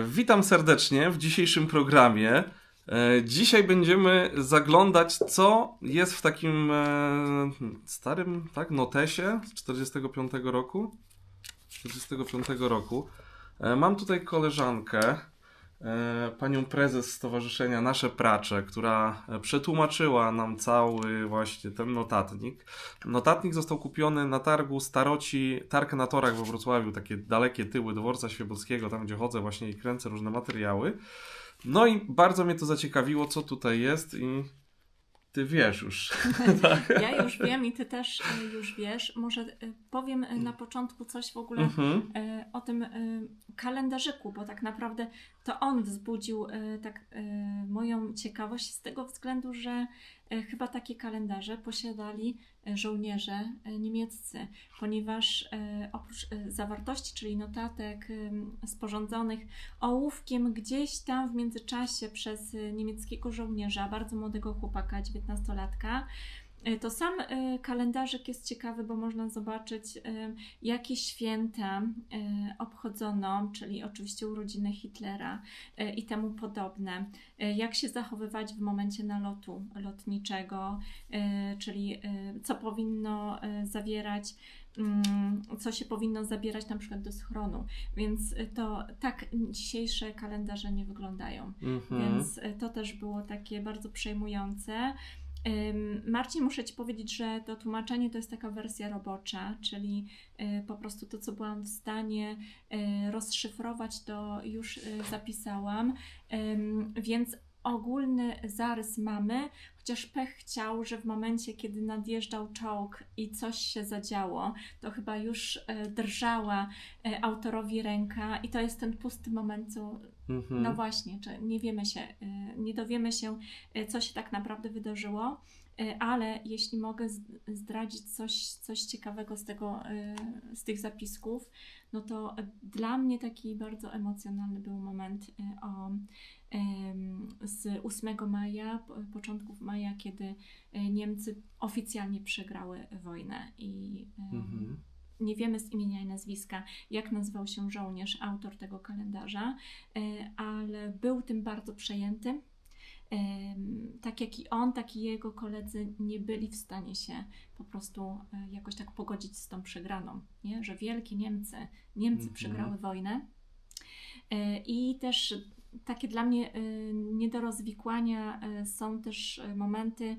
Witam serdecznie w dzisiejszym programie. Dzisiaj będziemy zaglądać, co jest w takim starym, tak, notesie z 45 roku. 45 roku. Mam tutaj koleżankę, panią prezes Stowarzyszenia Nasze Pracze, która przetłumaczyła nam cały właśnie ten notatnik. Notatnik został kupiony na targu Staroci, targ na torach we Wrocławiu, takie dalekie tyły dworca Świebodzkiego, tam gdzie chodzę właśnie i kręcę różne materiały. No i bardzo mnie to zaciekawiło, co tutaj jest i ty wiesz już. Tak? Ja już wiem i ty też już wiesz. Może powiem na początku coś w ogóle Mhm. o tym kalendarzyku, bo tak naprawdę to on wzbudził moją ciekawość z tego względu, że chyba takie kalendarze posiadali żołnierze niemieccy, ponieważ oprócz zawartości, czyli notatek sporządzonych ołówkiem gdzieś tam w międzyczasie przez niemieckiego żołnierza, bardzo młodego chłopaka, 19-latka, to sam kalendarzyk jest ciekawy, bo można zobaczyć, jakie święta obchodzono, czyli oczywiście urodziny Hitlera i temu podobne. Jak się zachowywać w momencie nalotu lotniczego, czyli co powinno zawierać, co się powinno zabierać na przykład do schronu. Więc to tak dzisiejsze kalendarze nie wyglądają. Mhm. Więc to też było takie bardzo przejmujące. Marcin, muszę Ci powiedzieć, że to tłumaczenie to jest taka wersja robocza, czyli po prostu to, co byłam w stanie rozszyfrować, to już zapisałam, więc ogólny zarys mamy, chociaż pech chciał, że w momencie, kiedy nadjeżdżał czołg i coś się zadziało, to chyba już drżała autorowi ręka i to jest ten pusty moment, co no Mhm. właśnie, czy nie dowiemy się, co się tak naprawdę wydarzyło, ale jeśli mogę zdradzić coś ciekawego z tych zapisków, no to dla mnie taki bardzo emocjonalny był moment z 8 maja, początków maja, kiedy Niemcy oficjalnie przegrały wojnę i Mhm. nie wiemy z imienia i nazwiska, jak nazywał się żołnierz, autor tego kalendarza, ale był tym bardzo przejęty. Tak jak i on, tak i jego koledzy nie byli w stanie się po prostu jakoś tak pogodzić z tą przegraną, nie? Że wielkie Niemcy Mhm. przegrały wojnę. I też takie dla mnie nie do rozwikłania są też momenty,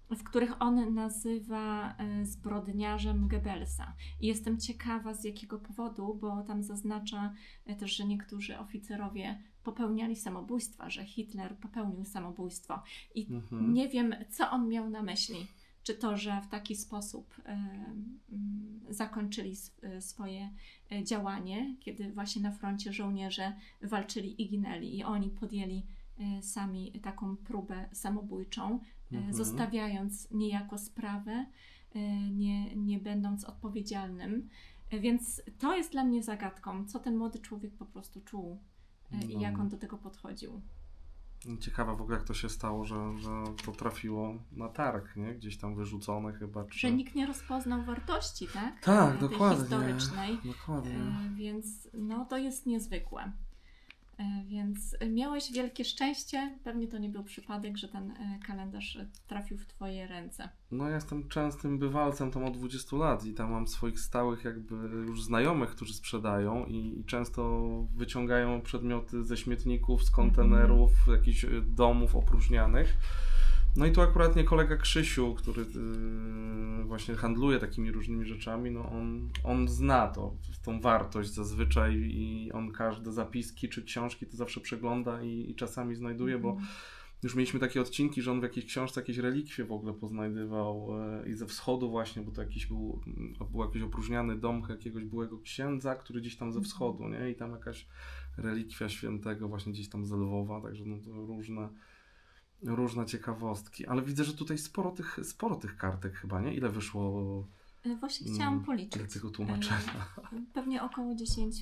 w których on nazywa zbrodniarzem Goebbelsa. I jestem ciekawa, z jakiego powodu, bo tam zaznacza też, że niektórzy oficerowie popełniali samobójstwa, że Hitler popełnił samobójstwo. I Mhm. nie wiem, co on miał na myśli. Czy to, że w taki sposób zakończyli swoje działanie, kiedy właśnie na froncie żołnierze walczyli i ginęli, i oni podjęli sami taką próbę samobójczą, Mhm. zostawiając niejako sprawę, nie będąc odpowiedzialnym. Więc to jest dla mnie zagadką, co ten młody człowiek po prostu czuł i jak No. on do tego podchodził. Ciekawe w ogóle jak to się stało, że to trafiło na targ, nie? Gdzieś tam wyrzucone chyba, Że czy... nikt nie rozpoznał wartości, tak? Tak, Tej dokładnie, historycznej, dokładnie. więc no, to jest niezwykłe. Więc miałeś wielkie szczęście. Pewnie to nie był przypadek, że ten kalendarz trafił w Twoje ręce. No ja jestem częstym bywalcem tam od 20 lat i tam mam swoich stałych jakby już znajomych, którzy sprzedają i często wyciągają przedmioty ze śmietników, z kontenerów, jakichś domów opróżnianych. No i tu akurat nie kolega Krzysiu, który właśnie handluje takimi różnymi rzeczami, no on zna tą wartość zazwyczaj i on każde zapiski czy książki to zawsze przegląda i czasami znajduje, bo już mieliśmy takie odcinki, że on w jakiejś książce jakieś relikwie w ogóle poznajdywał i ze wschodu właśnie, bo to był jakiś opróżniany dom jakiegoś byłego księdza, który gdzieś tam ze wschodu, nie? I tam jakaś relikwia świętego właśnie gdzieś tam z Lwowa, także no to różne ciekawostki. Ale widzę, że tutaj sporo tych kartek chyba, nie? Ile wyszło Właśnie chciałam policzyć. tego tłumaczenia? Pewnie około 10.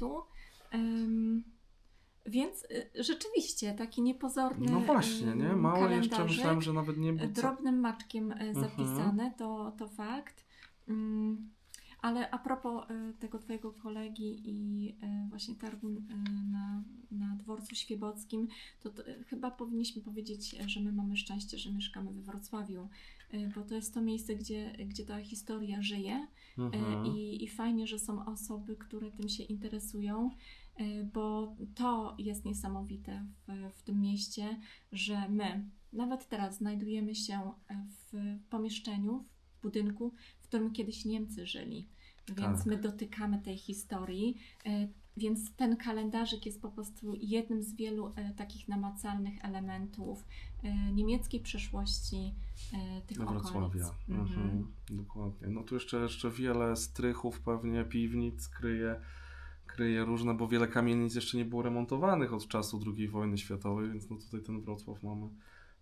Więc rzeczywiście taki niepozorny No właśnie, nie? Małe jeszcze myślałem, kalendarzyk, że nawet nie był co... drobnym maczkiem Mhm. zapisane, to fakt. Ale a propos tego Twojego kolegi i właśnie targu na dworcu świebockim, to chyba powinniśmy powiedzieć, że my mamy szczęście, że mieszkamy we Wrocławiu, bo to jest to miejsce, gdzie ta historia żyje i fajnie, że są osoby, które tym się interesują, bo to jest niesamowite w tym mieście, że my nawet teraz znajdujemy się w pomieszczeniu, w budynku, w którym kiedyś Niemcy żyli. Więc my dotykamy tej historii, więc ten kalendarzyk jest po prostu jednym z wielu takich namacalnych elementów niemieckiej przeszłości tych Wrocławia. okolic. Dokładnie. No tu jeszcze wiele strychów, pewnie piwnic kryje różne, bo wiele kamienic jeszcze nie było remontowanych od czasu II wojny światowej, więc no tutaj ten Wrocław mamy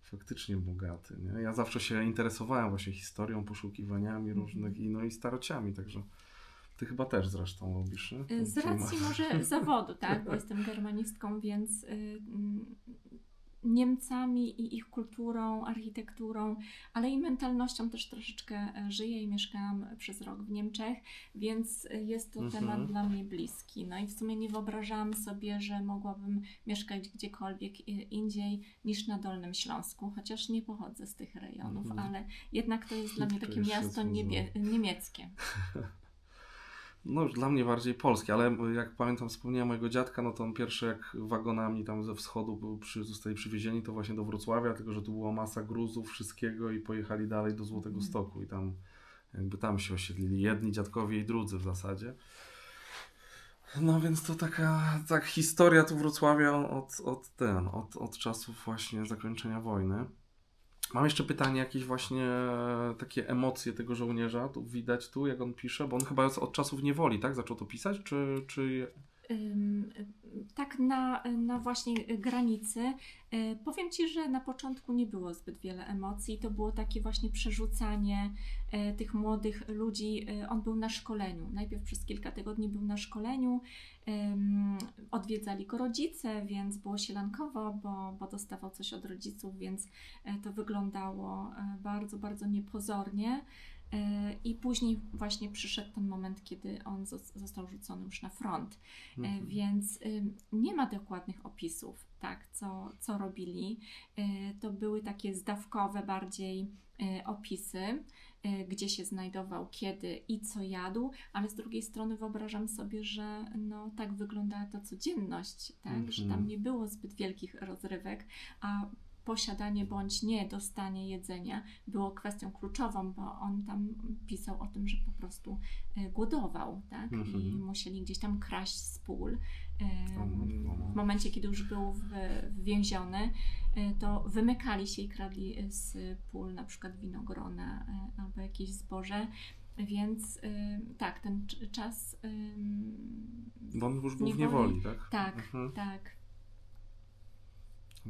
faktycznie bogaty. Nie? Ja zawsze się interesowałem właśnie historią, poszukiwaniami różnych i starociami, także ty chyba też zresztą robisz, nie? Z racji może zawodu, tak, bo jestem germanistką, więc Niemcami i ich kulturą, architekturą, ale i mentalnością też troszeczkę żyję i mieszkałam przez rok w Niemczech, więc jest to temat dla mnie bliski. No i w sumie nie wyobrażałam sobie, że mogłabym mieszkać gdziekolwiek indziej niż na Dolnym Śląsku, chociaż nie pochodzę z tych rejonów, ale jednak to jest dla mnie takie miasto niemieckie. No już dla mnie bardziej polskie, ale jak pamiętam, wspomniałem mojego dziadka, no to on pierwszy jak wagonami tam ze wschodu zostali przywiezieni, to właśnie do Wrocławia, tylko że tu była masa gruzów, wszystkiego i pojechali dalej do Złotego Stoku i tam się osiedlili, jedni dziadkowie i drudzy w zasadzie. No więc to taka historia tu Wrocławia od czasów właśnie zakończenia wojny. Mam jeszcze pytanie, jakieś właśnie takie emocje tego żołnierza, tu widać jak on pisze, bo on chyba od czasów niewoli, tak? Zaczął to pisać, czy... Tak na właśnie granicy. Powiem Ci, że na początku nie było zbyt wiele emocji. To było takie właśnie przerzucanie tych młodych ludzi. On był na szkoleniu. Najpierw przez kilka tygodni był na szkoleniu. Odwiedzali go rodzice, więc było sielankowo, bo dostawał coś od rodziców, więc to wyglądało bardzo, bardzo niepozornie. I później właśnie przyszedł ten moment, kiedy on został rzucony już na front. Więc nie ma dokładnych opisów, tak, co robili. To były takie zdawkowe bardziej opisy, gdzie się znajdował, kiedy i co jadł, ale z drugiej strony wyobrażam sobie, że no, tak wyglądała ta codzienność, tak, że tam nie było zbyt wielkich rozrywek, a posiadanie bądź nie dostanie jedzenia było kwestią kluczową, bo on tam pisał o tym, że po prostu głodował, tak? I musieli gdzieś tam kraść z pól. W momencie, kiedy już był więziony, to wymykali się i kradli z pól na przykład winogrona albo jakieś zboże. Więc tak, ten czas... Bo on już był w niewoli, tak? Tak, tak.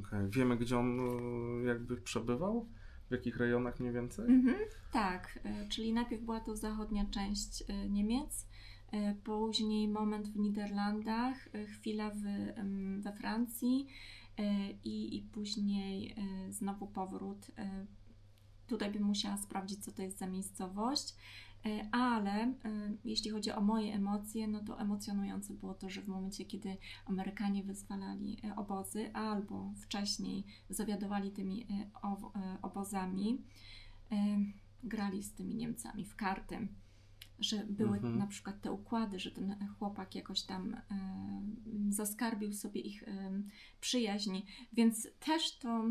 Okay. Wiemy, gdzie on jakby przebywał? W jakich rejonach mniej więcej? Tak, czyli najpierw była to zachodnia część Niemiec, później moment w Niderlandach, chwila we Francji i później znowu powrót. Tutaj bym musiała sprawdzić, co to jest za miejscowość. Ale jeśli chodzi o moje emocje, no to emocjonujące było to, że w momencie, kiedy Amerykanie wyzwalali obozy, albo wcześniej zawiadowali tymi obozami, grali z tymi Niemcami w karty, że były na przykład te układy, że ten chłopak jakoś tam zaskarbił sobie ich przyjaźń, więc też to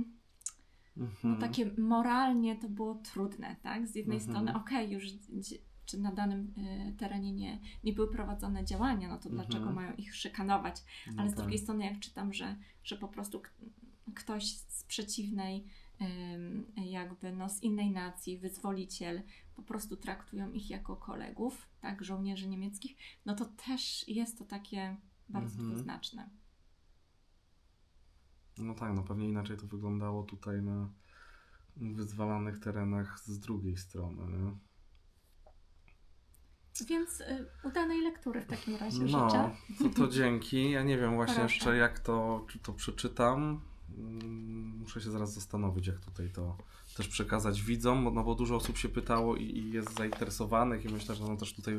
no, takie moralnie to było trudne, tak? Z jednej strony już czy na danym terenie nie były prowadzone działania, no to dlaczego mają ich szykanować? Ale z drugiej strony jak czytam, że po prostu ktoś z przeciwnej jakby no z innej nacji, wyzwoliciel, po prostu traktują ich jako kolegów, tak? Żołnierzy niemieckich, no to też jest to takie bardzo dwuznaczne. No tak, no pewnie inaczej to wyglądało tutaj na wyzwalanych terenach z drugiej strony, nie? Więc udanej lektury w takim razie życzę. No, to dzięki. Ja nie wiem właśnie jeszcze czy to przeczytam. Muszę się zaraz zastanowić, jak tutaj to też przekazać widzom, no bo dużo osób się pytało i jest zainteresowanych i myślę, że no też tutaj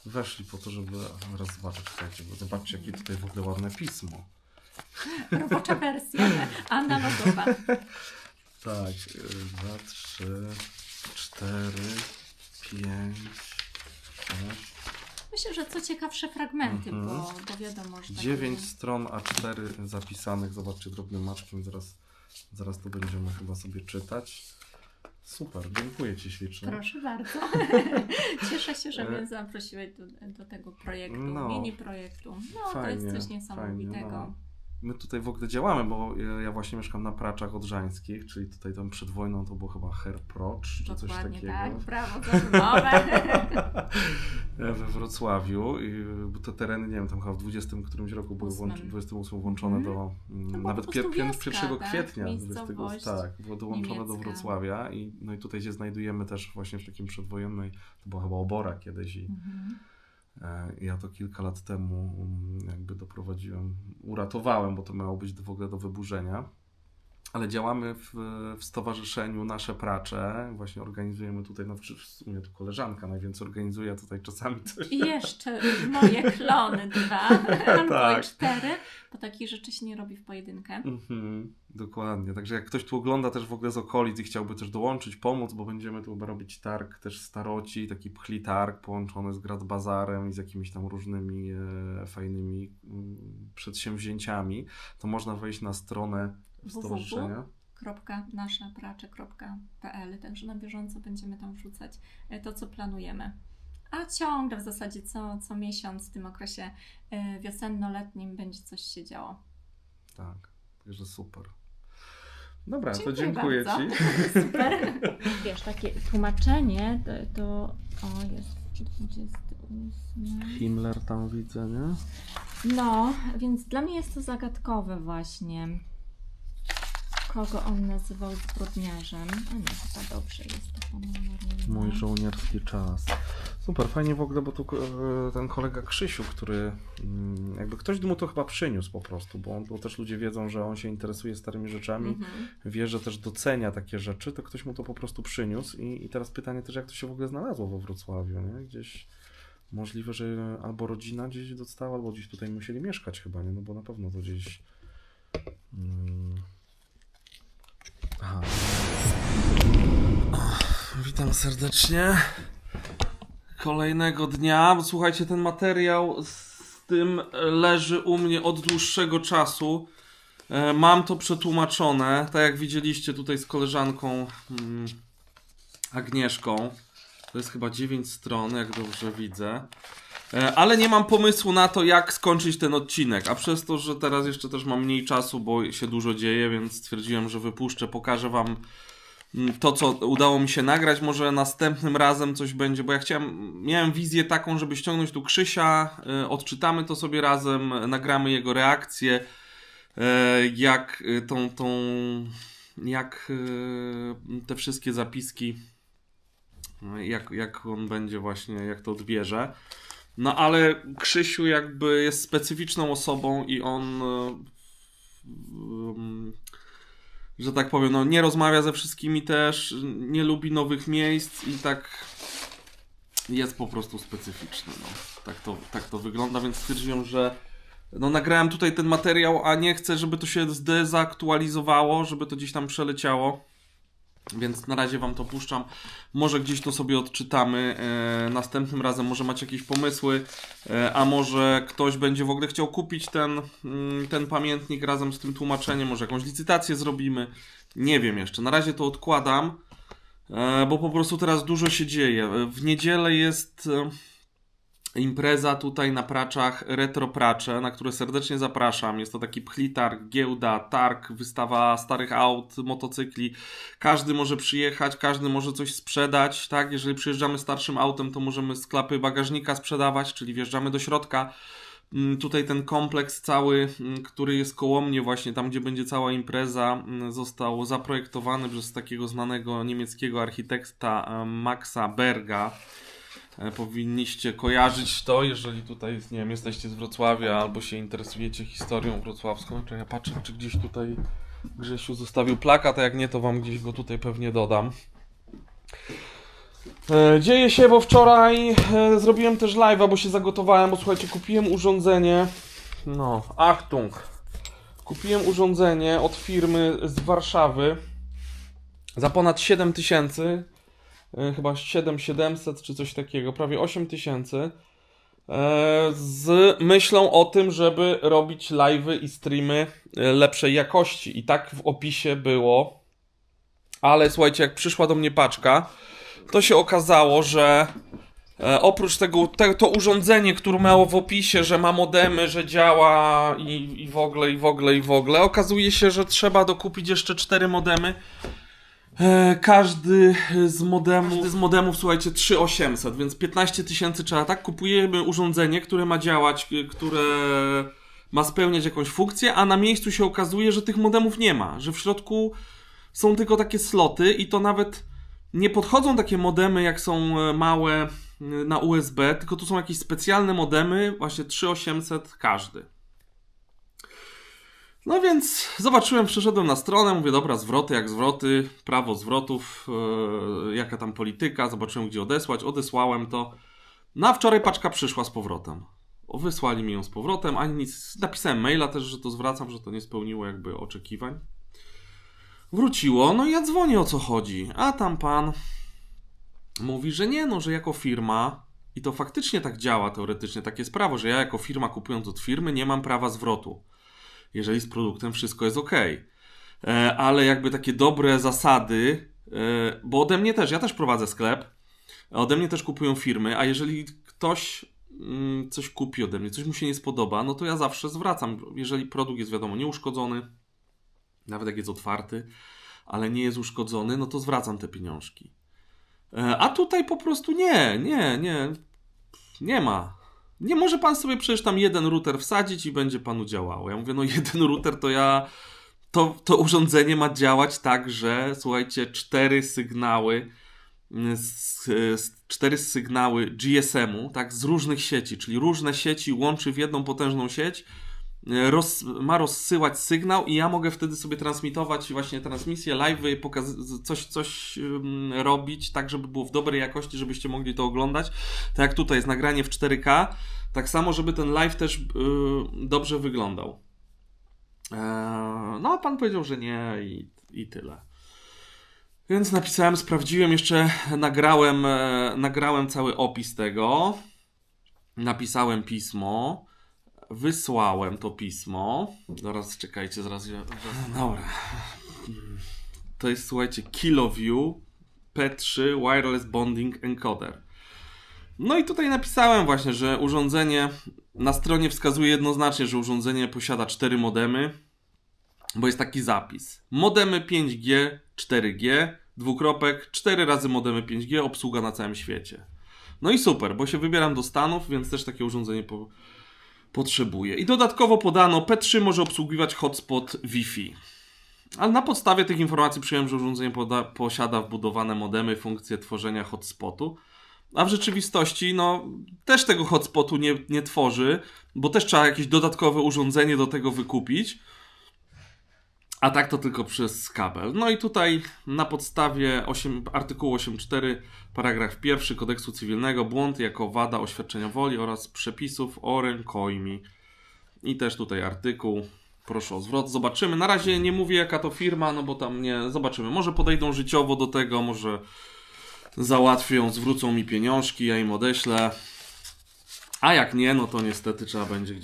weszli po to, żeby raz zobaczyć, słuchajcie, bo zobaczcie, jakie tutaj w ogóle ładne pismo. Robocza wersja, analogowa. Tak, 2, 3, 4, 5, 6. Myślę, że co ciekawsze fragmenty, bo wiadomo, że 9 stron A4 zapisanych. Zobaczcie, drobnym maczkiem. Zaraz to będziemy chyba sobie czytać. Super, dziękuję Ci ślicznie. Proszę bardzo. Cieszę się, że mnie zaprosiłeś do tego projektu, mini projektu. No, fajnie, to jest coś niesamowitego. Fajnie, My tutaj w ogóle działamy, bo ja właśnie mieszkam na Praczach Odrzańskich, czyli tutaj tam przed wojną to było chyba Herprocz, czy coś takiego. Tak, brawo za wymowę. We Wrocławiu. Bo te tereny, nie wiem, tam chyba w 20 którymś roku były 28 włączone do, nawet 1 kwietnia, tak, było dołączone do Wrocławia no i tutaj się znajdujemy też właśnie w takim przedwojennej, to była chyba Obora kiedyś i ja to kilka lat temu jakby uratowałem, bo to miało być w ogóle do wyburzenia. Ale działamy w stowarzyszeniu Nasze Pracze. Właśnie organizujemy tutaj, w sumie tu koleżanka najwięcej organizuje, tutaj czasami coś. I jeszcze moje klony 2 albo 4, bo takich rzeczy się nie robi w pojedynkę. Dokładnie. Także jak ktoś tu ogląda też w ogóle z okolic i chciałby też dołączyć, pomóc, bo będziemy tu chyba robić targ też staroci, taki pchli targ połączony z Grad Bazarem i z jakimiś tam różnymi fajnymi przedsięwzięciami, to można wejść na stronę stowarzyszenia www.naszepracze.pl, także na bieżąco będziemy tam wrzucać to, co planujemy. A ciągle w zasadzie co miesiąc w tym okresie wiosenno-letnim będzie coś się działo. Tak, także super. Dobra, dziękuję to dziękuję bardzo. Ci. Super. Wiesz, takie tłumaczenie to jest 28. Himmler tam widzę, nie? No, więc dla mnie jest to zagadkowe właśnie. Kogo on nazywał zbrodniarzem? A nie, chyba dobrze jest to pomalowane. Mój żołnierski czas. Super, fajnie w ogóle, bo tu ten kolega Krzysiu, który jakby ktoś mu to chyba przyniósł po prostu, bo też ludzie wiedzą, że on się interesuje starymi rzeczami, wie, że też docenia takie rzeczy, to ktoś mu to po prostu przyniósł i teraz pytanie też, jak to się w ogóle znalazło we Wrocławiu, nie? Gdzieś możliwe, że albo rodzina gdzieś dostała, albo gdzieś tutaj musieli mieszkać chyba, nie? No bo na pewno to gdzieś... Aha. Witam serdecznie. Kolejnego dnia. Bo słuchajcie, ten materiał z tym leży u mnie od dłuższego czasu. Mam to przetłumaczone, tak jak widzieliście tutaj z koleżanką Agnieszką. To jest chyba 9 stron, jak dobrze widzę. Ale nie mam pomysłu na to, jak skończyć ten odcinek. A przez to, że teraz jeszcze też mam mniej czasu, bo się dużo dzieje, więc stwierdziłem, że wypuszczę, pokażę Wam to, co udało mi się nagrać. Może następnym razem coś będzie, bo miałem wizję taką, żeby ściągnąć tu Krzysia, odczytamy to sobie razem, nagramy jego reakcję, jak te wszystkie zapiski, jak on będzie właśnie, jak to odbierze. No ale Krzysiu jakby jest specyficzną osobą i on, że tak powiem, no nie rozmawia ze wszystkimi też, nie lubi nowych miejsc i tak jest po prostu specyficzny. No. Tak to wygląda, więc stwierdziłem, że nagrałem tutaj ten materiał, a nie chcę, żeby to się zdezaktualizowało, żeby to gdzieś tam przeleciało. Więc na razie Wam to puszczam. Może gdzieś to sobie odczytamy. Następnym razem może macie jakieś pomysły, a może ktoś będzie w ogóle chciał kupić ten pamiętnik razem z tym tłumaczeniem. Może jakąś licytację zrobimy. Nie wiem jeszcze. Na razie to odkładam, bo po prostu teraz dużo się dzieje. W niedzielę jest impreza tutaj na Praczach, Retro Pracze, na które serdecznie zapraszam. Jest to taki pchli targ, giełda, targ, wystawa starych aut, motocykli. Każdy może przyjechać, każdy może coś sprzedać, tak? Jeżeli przyjeżdżamy starszym autem, to możemy z klapy bagażnika sprzedawać, czyli wjeżdżamy do środka. Tutaj ten kompleks cały, który jest koło mnie właśnie, tam gdzie będzie cała impreza, został zaprojektowany przez takiego znanego niemieckiego architekta Maxa Berga. Powinniście kojarzyć to, jeżeli tutaj, nie wiem, jesteście z Wrocławia albo się interesujecie historią wrocławską. Ja patrzę, czy gdzieś tutaj Grzesiu zostawił plakat, a jak nie, to Wam gdzieś go tutaj pewnie dodam. Dzieje się, bo wczoraj zrobiłem też live'a, bo się zagotowałem, bo słuchajcie, kupiłem urządzenie. No, Achtung! Kupiłem urządzenie od firmy z Warszawy za ponad 7 tysięcy, chyba 7700 czy coś takiego, prawie 8 tysięcy, z myślą o tym, żeby robić live'y i streamy lepszej jakości. I tak w opisie było, ale słuchajcie, jak przyszła do mnie paczka, to się okazało, że oprócz tego, to urządzenie, które miało w opisie, że ma modemy, że działa i w ogóle, okazuje się, że trzeba dokupić jeszcze 4 modemy. Każdy z modemów, słuchajcie, 3800, więc 15 tysięcy trzeba, tak? Kupujemy urządzenie, które ma działać, które ma spełniać jakąś funkcję, a na miejscu się okazuje, że tych modemów nie ma, że w środku są tylko takie sloty i to nawet nie podchodzą takie modemy, jak są małe na USB, tylko tu są jakieś specjalne modemy, właśnie 3800 każdy. No więc zobaczyłem, przeszedłem na stronę, mówię, dobra, zwroty jak zwroty, prawo zwrotów, jaka tam polityka, zobaczyłem, gdzie odesłać, odesłałem to. No a wczoraj paczka przyszła z powrotem. Wysłali mi ją z powrotem, ani nic, napisałem maila też, że to zwracam, że to nie spełniło jakby oczekiwań. Wróciło, no i ja dzwonię, o co chodzi, a tam pan mówi, że nie, no, że jako firma, i to faktycznie tak działa teoretycznie, takie jest prawo, że ja jako firma kupując od firmy nie mam prawa zwrotu, jeżeli z produktem wszystko jest ok. Ale jakby takie dobre zasady, bo ode mnie też, ja też prowadzę sklep, ode mnie też kupują firmy, a jeżeli ktoś coś kupi ode mnie, coś mu się nie spodoba, no to ja zawsze zwracam. Jeżeli produkt jest, wiadomo, nieuszkodzony, nawet jak jest otwarty, ale nie jest uszkodzony, no to zwracam te pieniążki. A tutaj po prostu nie ma. Nie może pan sobie przecież tam jeden router wsadzić i będzie panu działało. Ja mówię, no jeden router to urządzenie ma działać tak, że słuchajcie, 4 sygnały GSM-u, tak, z różnych sieci, czyli różne sieci łączy w jedną potężną sieć, ma rozsyłać sygnał i ja mogę wtedy sobie transmitować właśnie transmisję, live'y, coś robić tak, żeby było w dobrej jakości, żebyście mogli to oglądać. Tak jak tutaj jest nagranie w 4K, tak samo, żeby ten live też dobrze wyglądał. No a pan powiedział, że nie i tyle. Więc napisałem, sprawdziłem, jeszcze nagrałem cały opis tego, napisałem pismo, wysłałem to pismo. Zaraz czekajcie, zaraz. Dobra. To jest, słuchajcie, KiloView P3 Wireless Bonding Encoder. No i tutaj napisałem właśnie, że urządzenie na stronie wskazuje jednoznacznie, że urządzenie posiada 4 modemy, bo jest taki zapis. Modemy 5G, 4G, 4 razy modemy 5G, obsługa na całym świecie. No i super, bo się wybieram do Stanów, więc też takie urządzenie potrzebuję. I dodatkowo podano, P3 może obsługiwać hotspot Wi-Fi. Ale na podstawie tych informacji przyjąłem, że urządzenie posiada wbudowane modemy, funkcję tworzenia hotspotu. A w rzeczywistości, no, też tego hotspotu nie tworzy, bo też trzeba jakieś dodatkowe urządzenie do tego wykupić. A tak to tylko przez kabel. No i tutaj na podstawie artykułu 8.4, paragraf 1 Kodeksu Cywilnego, błąd jako wada oświadczenia woli oraz przepisów o rękojmi. I też tutaj artykuł. Proszę o zwrot. Zobaczymy. Na razie nie mówię, jaka to firma, no bo tam nie... Zobaczymy. Może podejdą życiowo do tego, może załatwią, zwrócą mi pieniążki, ja im odeślę. A jak nie, no to niestety trzeba będzie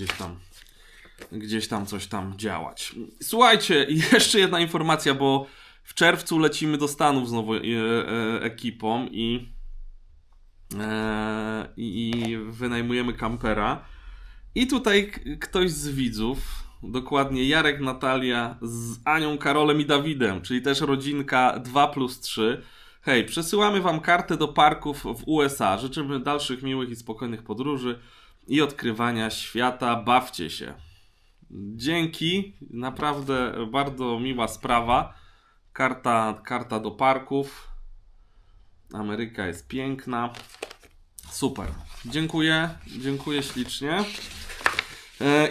gdzieś tam coś tam działać. Słuchajcie, i jeszcze jedna informacja, bo w czerwcu lecimy do Stanów znowu ekipą i wynajmujemy kampera. I tutaj ktoś z widzów, dokładnie Jarek, Natalia z Anią, Karolem i Dawidem, czyli też rodzinka 2+3. Hej, przesyłamy wam kartę do parków w USA. Życzymy dalszych miłych i spokojnych podróży i odkrywania świata. Bawcie się. Dzięki, naprawdę bardzo miła sprawa. Karta do parków. Ameryka jest piękna. Super. Dziękuję ślicznie.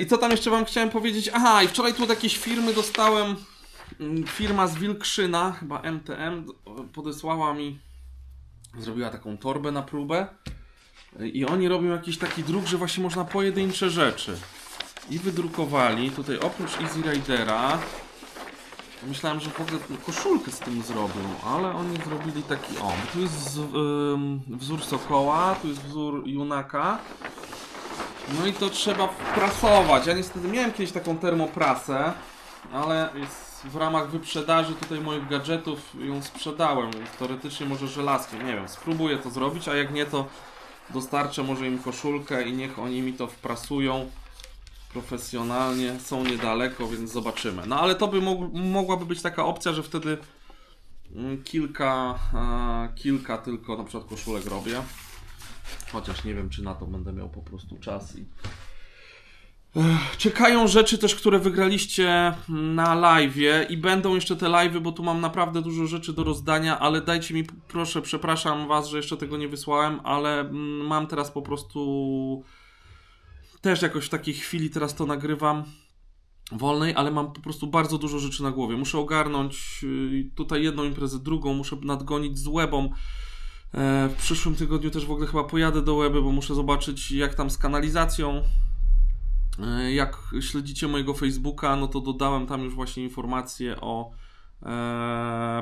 I co tam jeszcze wam chciałem powiedzieć? Aha, i wczoraj tu od jakiejś firmy dostałem. Firma z Wilkrzyna, chyba MTM, podesłała mi, zrobiła taką torbę na próbę. I oni robią jakiś taki druk, że właśnie można pojedyncze rzeczy. i wydrukowali tutaj oprócz Easy Ridera. Myślałem, że w ogóle koszulkę z tym zrobią, ale oni zrobili taki, tu jest wzór sokoła, tu jest wzór junaka. No i to trzeba wprasować. Ja niestety miałem kiedyś taką termoprasę, ale jest w ramach wyprzedaży tutaj moich gadżetów ją sprzedałem, więc teoretycznie może żelazkiem, nie wiem, spróbuję to zrobić, a jak nie, to dostarczę może im koszulkę i niech oni mi to wprasują profesjonalnie, są niedaleko, więc zobaczymy. No ale to by mogłaby być taka opcja, że wtedy kilka tylko na przykład koszulek robię. Chociaż nie wiem, czy na to będę miał po prostu czas. Czekają rzeczy też, które wygraliście na live'ie i będą jeszcze te live'y, bo tu mam naprawdę dużo rzeczy do rozdania, ale dajcie mi proszę, przepraszam was, że jeszcze tego nie wysłałem, ale mam teraz po prostu też jakoś w takiej chwili teraz to nagrywam wolnej, ale mam po prostu bardzo dużo rzeczy na głowie. Muszę ogarnąć tutaj jedną imprezę, drugą, muszę nadgonić z Łebą. W przyszłym tygodniu też w ogóle chyba pojadę do Łeby, bo muszę zobaczyć jak tam z kanalizacją. Jak śledzicie mojego Facebooka, no to dodałem tam już właśnie informacje o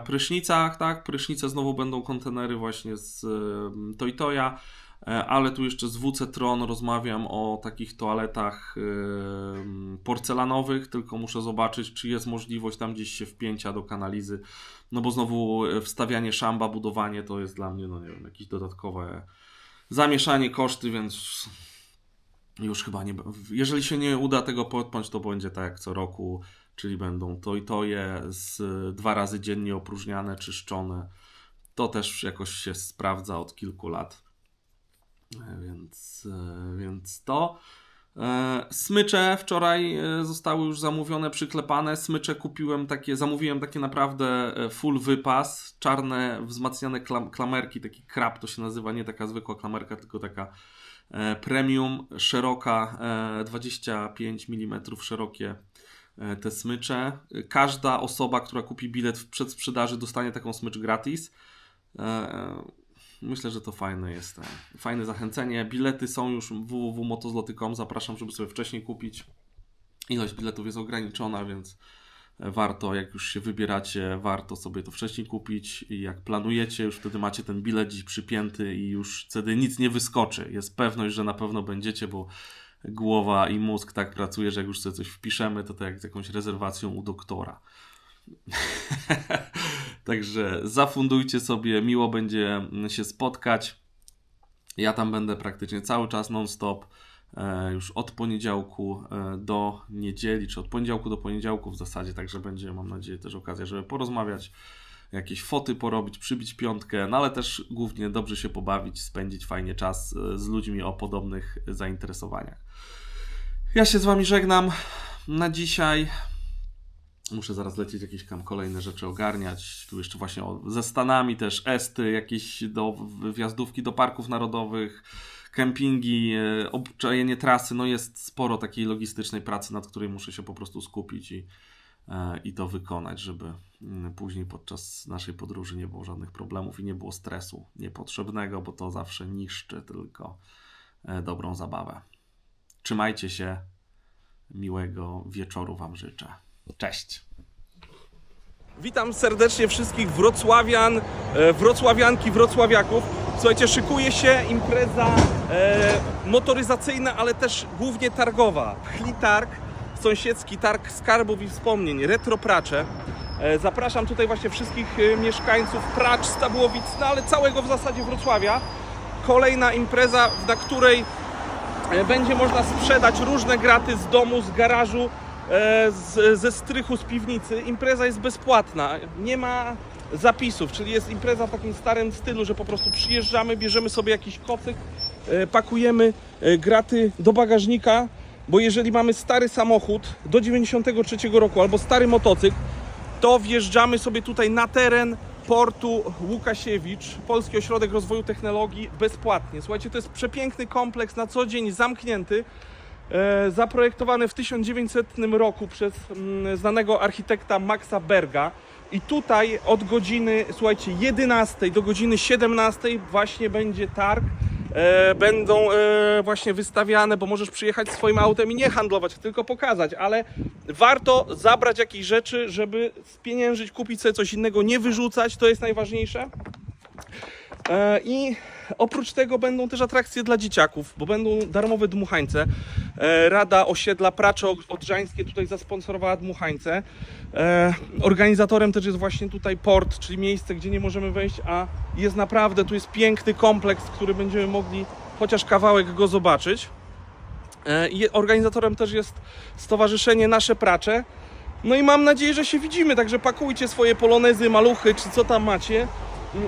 prysznicach, tak? Prysznice znowu będą kontenery właśnie z Toy-Toya, ale tu jeszcze z WC Tron rozmawiam o takich toaletach porcelanowych, tylko muszę zobaczyć, czy jest możliwość tam gdzieś się wpięcia do kanalizy, no bo znowu wstawianie szamba, budowanie to jest dla mnie, no nie wiem, jakieś dodatkowe zamieszanie, koszty, więc już chyba nie. Jeżeli się nie uda tego podpiąć, to będzie tak jak co roku, czyli będą Toy-Toye z 2 razy dziennie opróżniane, czyszczone. To też jakoś się sprawdza od kilku lat. Więc to. Smycze wczoraj zostały już zamówione, przyklepane. Smycze zamówiłem takie naprawdę full wypas. Czarne, wzmacniane klamerki, taki krab to się nazywa, nie taka zwykła klamerka, tylko taka premium, szeroka, 25 mm szerokie te smycze. Każda osoba, która kupi bilet w przedsprzedaży, dostanie taką smycz gratis. Myślę, że to fajne jest. Fajne zachęcenie. Bilety są już www.motozloty.com. Zapraszam, żeby sobie wcześniej kupić. Ilość biletów jest ograniczona, więc warto, jak już się wybieracie, warto sobie to wcześniej kupić i jak planujecie, już wtedy macie ten bilet gdzieś przypięty i już wtedy nic nie wyskoczy. Jest pewność, że na pewno będziecie, bo głowa i mózg tak pracuje, że jak już sobie coś wpiszemy, to jak z jakąś rezerwacją u doktora. Także zafundujcie sobie, miło będzie się spotkać. Ja tam będę praktycznie cały czas non-stop. Już od poniedziałku do niedzieli, czy od poniedziałku do poniedziałku w zasadzie, także będzie, mam nadzieję, też okazja, żeby porozmawiać, jakieś foty porobić, przybić piątkę, no ale też głównie dobrze się pobawić, spędzić fajnie czas z ludźmi o podobnych zainteresowaniach. Ja się z wami żegnam na dzisiaj. Muszę zaraz lecieć jakieś tam kolejne rzeczy ogarniać. Tu jeszcze właśnie ze Stanami też esty, jakieś do wjazdówki do parków narodowych, kempingi, obczajenie trasy. No jest sporo takiej logistycznej pracy, nad której muszę się po prostu skupić i to wykonać, żeby później podczas naszej podróży nie było żadnych problemów i nie było stresu niepotrzebnego, bo to zawsze niszczy tylko dobrą zabawę. Trzymajcie się. Miłego wieczoru wam życzę. Cześć! Witam serdecznie wszystkich wrocławian, wrocławianki, wrocławiaków. Słuchajcie, szykuje się impreza motoryzacyjna, ale też głównie targowa. Pchli Targ, sąsiedzki targ skarbów i wspomnień, Retro Pracze. Zapraszam tutaj właśnie wszystkich mieszkańców Pracz, Stabłowic, no ale całego w zasadzie Wrocławia. Kolejna impreza, na której będzie można sprzedać różne graty z domu, z garażu, ze strychu, z piwnicy. Impreza jest bezpłatna, nie ma zapisów, czyli jest impreza w takim starym stylu, że po prostu przyjeżdżamy, bierzemy sobie jakiś kocyk, pakujemy graty do bagażnika, bo jeżeli mamy stary samochód do 93 roku albo stary motocykl, to wjeżdżamy sobie tutaj na teren portu Łukasiewicz, Polski Ośrodek Rozwoju Technologii, bezpłatnie. Słuchajcie, to jest przepiękny kompleks, na co dzień zamknięty, zaprojektowany w 1900 roku przez znanego architekta Maxa Berga. I tutaj od godziny, słuchajcie, 11 do godziny 17 właśnie będzie targ będą właśnie wystawiane, bo możesz przyjechać swoim autem i nie handlować, tylko pokazać, ale warto zabrać jakieś rzeczy, żeby spieniężyć, kupić sobie coś innego, nie wyrzucać, to jest najważniejsze. I oprócz tego będą też atrakcje dla dzieciaków, bo będą darmowe dmuchańce. Rada Osiedla Pracze Odrzańskie tutaj zasponsorowała dmuchańce. Organizatorem też jest właśnie tutaj port, czyli miejsce, gdzie nie możemy wejść, a jest naprawdę, tu jest piękny kompleks, który będziemy mogli chociaż kawałek go zobaczyć. I organizatorem też jest Stowarzyszenie Nasze Pracze. No i mam nadzieję, że się widzimy, także pakujcie swoje polonezy, maluchy, czy co tam macie.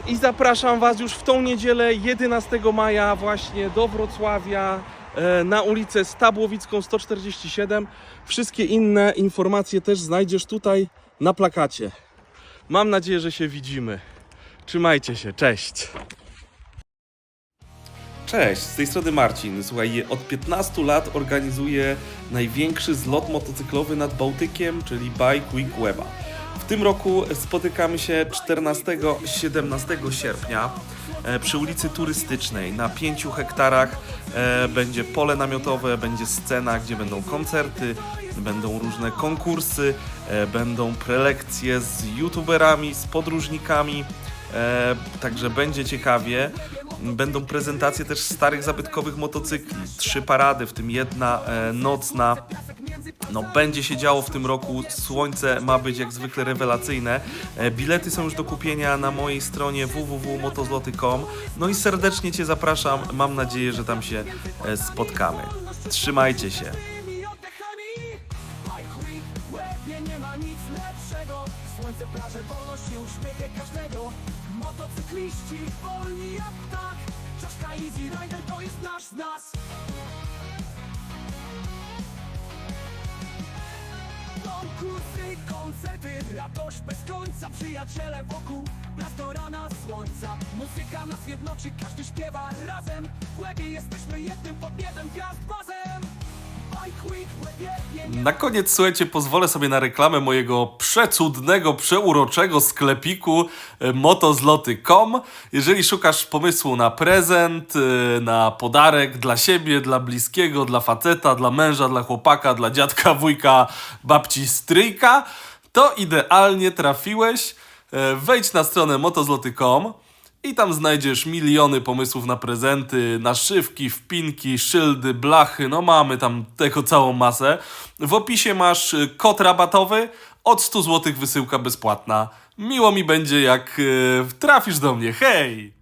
I zapraszam Was już w tą niedzielę 11 maja właśnie do Wrocławia na ulicę Stabłowicką 147. Wszystkie inne informacje też znajdziesz tutaj na plakacie. Mam nadzieję, że się widzimy. Trzymajcie się, cześć! Cześć, z tej strony Marcin. Słuchaj, od 15 lat organizuję największy zlot motocyklowy nad Bałtykiem, czyli Bike Week Łeba. W tym roku spotykamy się 14-17 sierpnia przy ulicy Turystycznej. Na 5 hektarach będzie pole namiotowe, będzie scena, gdzie będą koncerty, będą różne konkursy, będą prelekcje z youtuberami, z podróżnikami, także będzie ciekawie. Będą prezentacje też starych, zabytkowych motocykli, 3 parady, w tym jedna nocna. No, będzie się działo w tym roku, słońce ma być jak zwykle rewelacyjne. Bilety są już do kupienia na mojej stronie www.motozloty.com. No i serdecznie Cię zapraszam, mam nadzieję, że tam się spotkamy. Trzymajcie się. Nie ma nic lepszego. Słońce, plaże, wolność i uśmiechy każdego. Motocykliści wolni jak ptak. Czaszka Easy Rider to jest nasz z nas. Konkursy, koncerty, radość bez końca. Przyjaciele wokół, miasto rana słońca. Muzyka nas jednoczy, każdy śpiewa razem. W Łebie jesteśmy jednym podmiedem, gwiazd bazem. Na koniec, słuchajcie, pozwolę sobie na reklamę mojego przecudnego, przeuroczego sklepiku motozloty.com. Jeżeli szukasz pomysłu na prezent, na podarek dla siebie, dla bliskiego, dla faceta, dla męża, dla chłopaka, dla dziadka, wujka, babci, stryjka, to idealnie trafiłeś. Wejdź na stronę motozloty.com i tam znajdziesz miliony pomysłów na prezenty, naszywki, wpinki, szyldy, blachy, no mamy tam tego całą masę. W opisie masz kod rabatowy, od 100 zł wysyłka bezpłatna. Miło mi będzie, jak trafisz do mnie, hej!